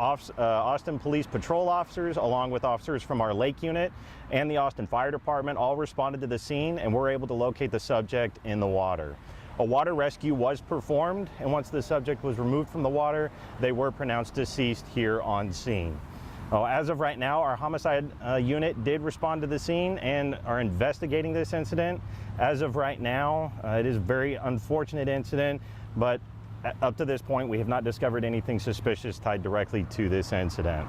Austin Police Patrol officers, along with officers from our Lake Unit and the Austin Fire Department, all responded to the scene and were able to locate the subject in the water. A water rescue was performed, and once the subject was removed from the water, they were pronounced deceased here on scene. As of right now, our homicide unit did respond to the scene and are investigating this incident. As of right now, it is a very unfortunate incident, but up to this point, we have not discovered anything suspicious tied directly to this incident.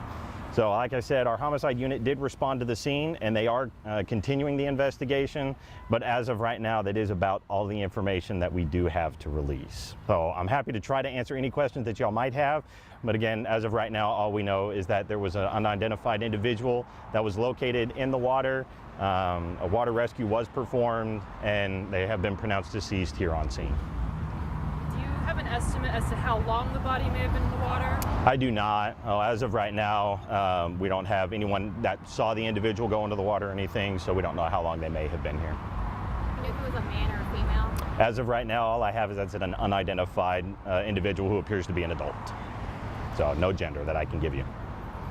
So like I said, our homicide unit did respond to the scene and they are continuing the investigation, but as of right now, that is about all the information that we do have to release. So I'm happy to try to answer any questions that y'all might have, but again, as of right now, all we know is that there was an unidentified individual that was located in the water. A water rescue was performed and they have been pronounced deceased here on scene. Have an estimate as to how long the body may have been in the water? I do not. As of right now, we don't have anyone that saw the individual go into the water or anything, so we don't know how long they may have been here. Do you know if it was a man or a female? As of right now, all I have is that's an unidentified individual who appears to be an adult. So no gender that I can give you.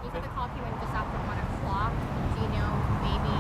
You said the call came in just after 1 o'clock. Do you know maybe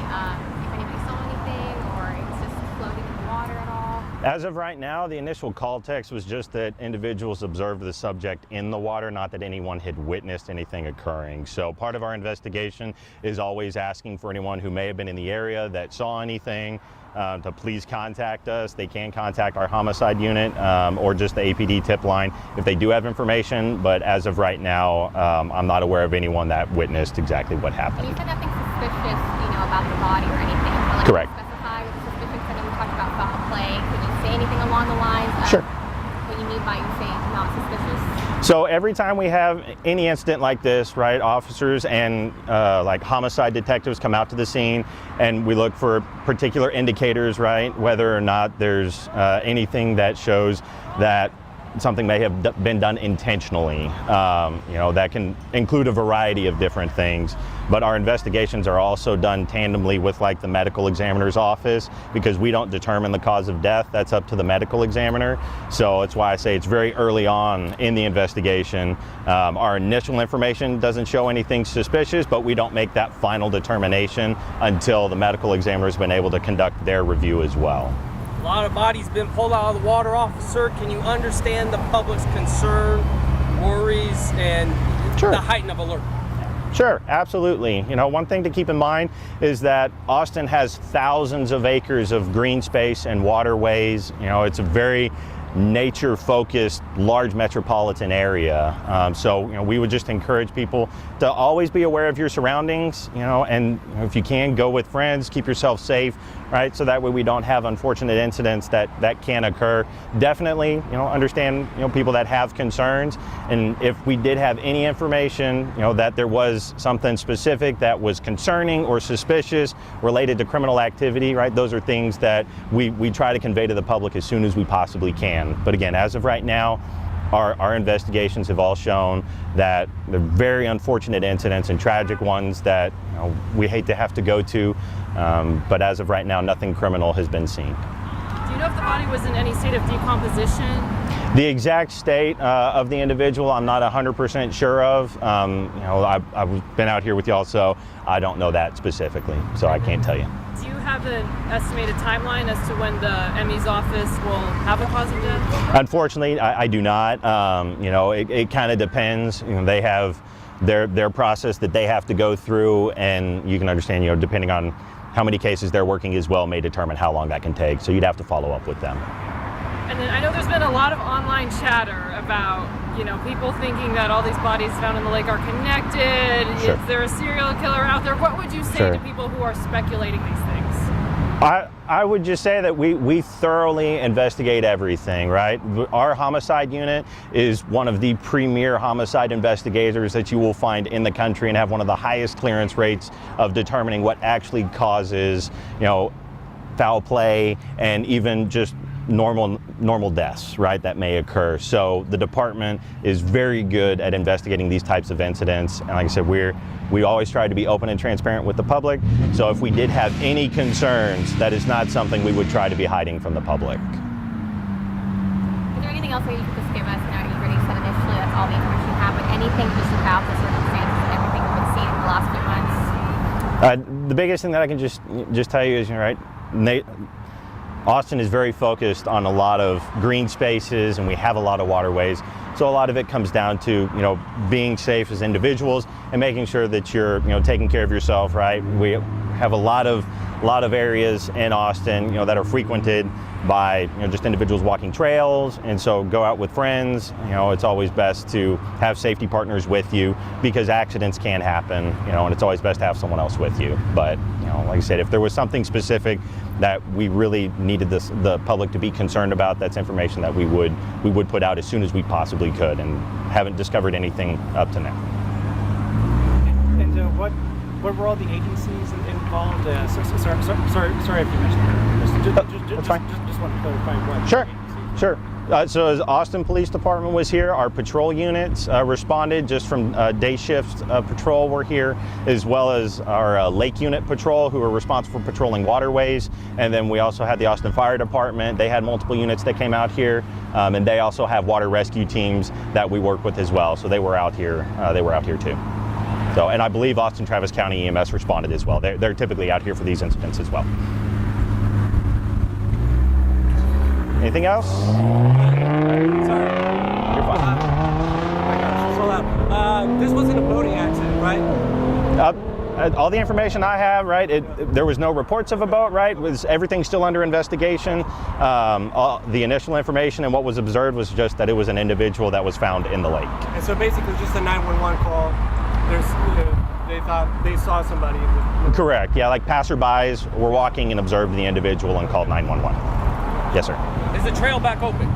if anybody saw anything or it's just floating in the water at all? As of right now, the initial call text was just that individuals observed the subject in the water, not that anyone had witnessed anything occurring. So part of our investigation is always asking for anyone who may have been in the area that saw anything to please contact us. They can contact our homicide unit or just the APD tip line if they do have information, but as of right now, I'm not aware of anyone that witnessed exactly what happened. And you said nothing suspicious, about the body or anything? Like, correct. Specify with the suspicious, I know we talked about foul play. Could you say anything along the lines of sure. what you mean by you saying not suspicious? So every time we have any incident like this, right, officers and like homicide detectives come out to the scene and we look for particular indicators, right, whether or not there's anything that shows that something may have been done intentionally. That can include a variety of different things. But our investigations are also done tandemly with like the medical examiner's office because we don't determine the cause of death. That's up to the medical examiner. So it's why I say it's very early on in the investigation. Our initial information doesn't show anything suspicious, but we don't make that final determination until the medical examiner has been able to conduct their review as well. A lot of bodies been pulled out of the water, officer. Can you understand the public's concern, worries, and sure. The heighten of alert? Sure, absolutely. One thing to keep in mind is that Austin has thousands of acres of green space and waterways. It's a very nature-focused, large metropolitan area. So we would just encourage people to always be aware of your surroundings, and if you can, go with friends, keep yourself safe, right? So that way we don't have unfortunate incidents that can occur. Definitely, understand, people that have concerns, and if we did have any information, that there was something specific that was concerning or suspicious related to criminal activity, right? Those are things that we try to convey to the public as soon as we possibly can. But again, as of right now, our investigations have all shown that they're very unfortunate incidents and tragic ones that we hate to have to go to, but as of right now, nothing criminal has been seen. Do you know if the body was in any state of decomposition? The exact state of the individual, I'm not 100% sure of. I've been out here with y'all, so I don't know that specifically, so I can't tell you. Do you have an estimated timeline as to when the ME's office will have a cause of death? Unfortunately, I do not. It kind of depends. They have their process that they have to go through, and you can understand, depending on how many cases they're working as well may determine how long that can take. So you'd have to follow up with them. And then I know there's been a lot of online chatter about, people thinking that all these bodies found in the lake are connected. Sure. Is there a serial killer out there? What would you say sure. to people who are speculating these things? I would just say that we thoroughly investigate everything, right? Our homicide unit is one of the premier homicide investigators that you will find in the country and have one of the highest clearance rates of determining what actually causes, foul play and even just normal deaths, right, that may occur. So the department is very good at investigating these types of incidents. And like I said, we always try to be open and transparent with the public. So if we did have any concerns, that is not something we would try to be hiding from the public. Is there anything else that you could just give us? You already said initially that's all the information you have, but anything just about the circumstances and everything we've been seeing in the last few months? The biggest thing that I can just tell you is, right, Austin is very focused on a lot of green spaces, and we have a lot of waterways. So a lot of it comes down to, being safe as individuals and making sure that you're, taking care of yourself, right? We have a lot of areas in Austin, that are frequented by, just individuals walking trails. And so go out with friends. It's always best to have safety partners with you because accidents can happen, and it's always best to have someone else with you. But, like I said, if there was something specific that we really needed the public to be concerned about, that's information that we would put out as soon as we possibly could, and haven't discovered anything up to now. And what were all the agencies involved? Sorry if you mentioned that. That's fine. Just want to clarify what. Sure. So as Austin Police Department was here, our patrol units responded just from day shift patrol were here, as well as our lake unit patrol, who were responsible for patrolling waterways. And then we also had the Austin Fire Department. They had multiple units that came out here, and they also have water rescue teams that we work with as well. So they were out here. Too. So, and I believe Austin Travis County EMS responded as well. They're typically out here for these incidents as well. Anything else? Sorry. You're fine. Hold up. This wasn't a boating accident, right? All the information I have, right, there was no reports of a boat, right? Everything's still under investigation. The initial information and what was observed was just that it was an individual that was found in the lake. And so basically just a 911 call. They thought they saw somebody. Correct, yeah, like passerbys were walking and observed the individual and called 911. Yes, sir. Is the trail back open?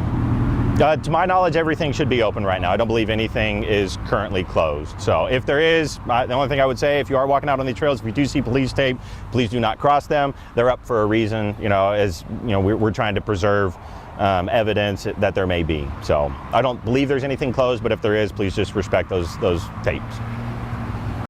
To my knowledge, everything should be open right now. I don't believe anything is currently closed. So if there is, the only thing I would say, if you are walking out on the trails, if you do see police tape, please do not cross them. They're up for a reason, we're trying to preserve evidence that there may be. So I don't believe there's anything closed, but if there is, please just respect those tapes.